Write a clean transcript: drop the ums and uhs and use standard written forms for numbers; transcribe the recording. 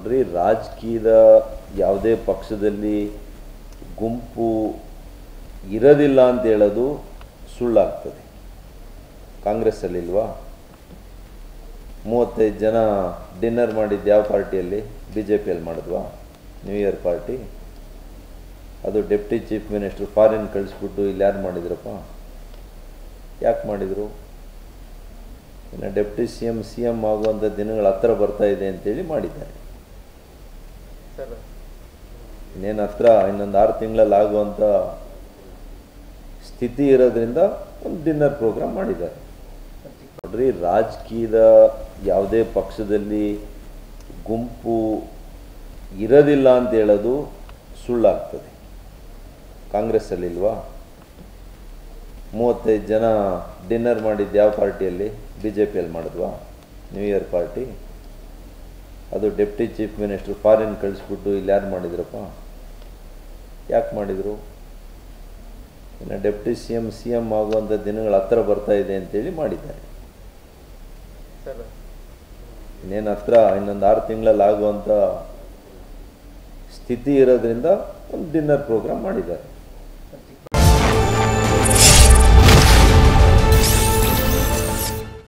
ನೋಡ್ರಿ, ರಾಜಕೀಯದ ಯಾವುದೇ ಪಕ್ಷದಲ್ಲಿ ಗುಂಪು ಇರೋದಿಲ್ಲ ಅಂತ ಹೇಳೋದು ಸುಳ್ಳಾಗ್ತದೆ. ಕಾಂಗ್ರೆಸ್ಸಲ್ಲಿಲ್ವಾ? 35 ಜನ ಡಿನ್ನರ್ ಮಾಡಿದ್ದು ಯಾವ ಪಾರ್ಟಿಯಲ್ಲಿ? BJPಯಲ್ಲಿ ಮಾಡಿದ್ವಾ? New year party. ಅದು ಡೆಪ್ಟಿ ಚೀಫ್ ಮಿನಿಸ್ಟರ್ ಫಾರಿನ್ ಕಳಿಸ್ಬಿಟ್ಟು ಇಲ್ಲಿ ಯಾರು ಮಾಡಿದ್ರಪ್ಪ? ಯಾಕೆ ಮಾಡಿದರು? ಇನ್ನು ಡೆಪ್ಟಿ ಸಿ ಎಮ್ ಆಗುವಂಥ ದಿನಗಳು ಹತ್ರ ಬರ್ತಾ ಇದೆ ಅಂತೇಳಿ ಮಾಡಿದ್ದಾರೆ. ಇನ್ನೇನು ಹತ್ರ ಇನ್ನೊಂದು 6 ತಿಂಗಳಲ್ಲಿ ಆಗುವಂಥ ಸ್ಥಿತಿ ಇರೋದ್ರಿಂದ ಒಂದು ಡಿನ್ನರ್ ಪ್ರೋಗ್ರಾಮ್ ಮಾಡಿದ್ದಾರೆ. ನೋಡ್ರಿ, ರಾಜಕೀಯದ ಯಾವುದೇ ಪಕ್ಷದಲ್ಲಿ ಗುಂಪು ಇರೋದಿಲ್ಲ ಅಂತ ಹೇಳೋದು ಸುಳ್ಳಾಗ್ತದೆ. ಕಾಂಗ್ರೆಸ್ಸಲ್ಲಿಲ್ವಾ? 35 ಜನ ಡಿನ್ನರ್ ಮಾಡಿದ್ದು ಯಾವ ಪಾರ್ಟಿಯಲ್ಲಿ? BJPಯಲ್ಲಿ ಮಾಡಿದ್ವಾ? New year party. ಅದು ಡೆಪ್ಟಿ ಚೀಫ್ ಮಿನಿಸ್ಟರ್ ಫಾರಿನ್ ಕಳಿಸ್ಬಿಟ್ಟು ಇಲ್ಲಿ ಯಾರು ಮಾಡಿದ್ರಪ್ಪ? ಯಾಕೆ ಮಾಡಿದರು? ಇನ್ನು ಡೆಪ್ಟಿ ಸಿ ಎಮ್ ಆಗುವಂಥ ದಿನಗಳು ಹತ್ರ ಬರ್ತಾ ಇದೆ ಅಂತೇಳಿ ಮಾಡಿದ್ದಾರೆ. ಇನ್ನೇನು ಹತ್ರ ಇನ್ನೊಂದು 6 ತಿಂಗಳಲ್ಲಿ ಆಗುವಂಥ ಸ್ಥಿತಿ ಇರೋದ್ರಿಂದ ಒಂದು ಡಿನ್ನರ್ ಪ್ರೋಗ್ರಾಮ್ ಮಾಡಿದ್ದಾರೆ.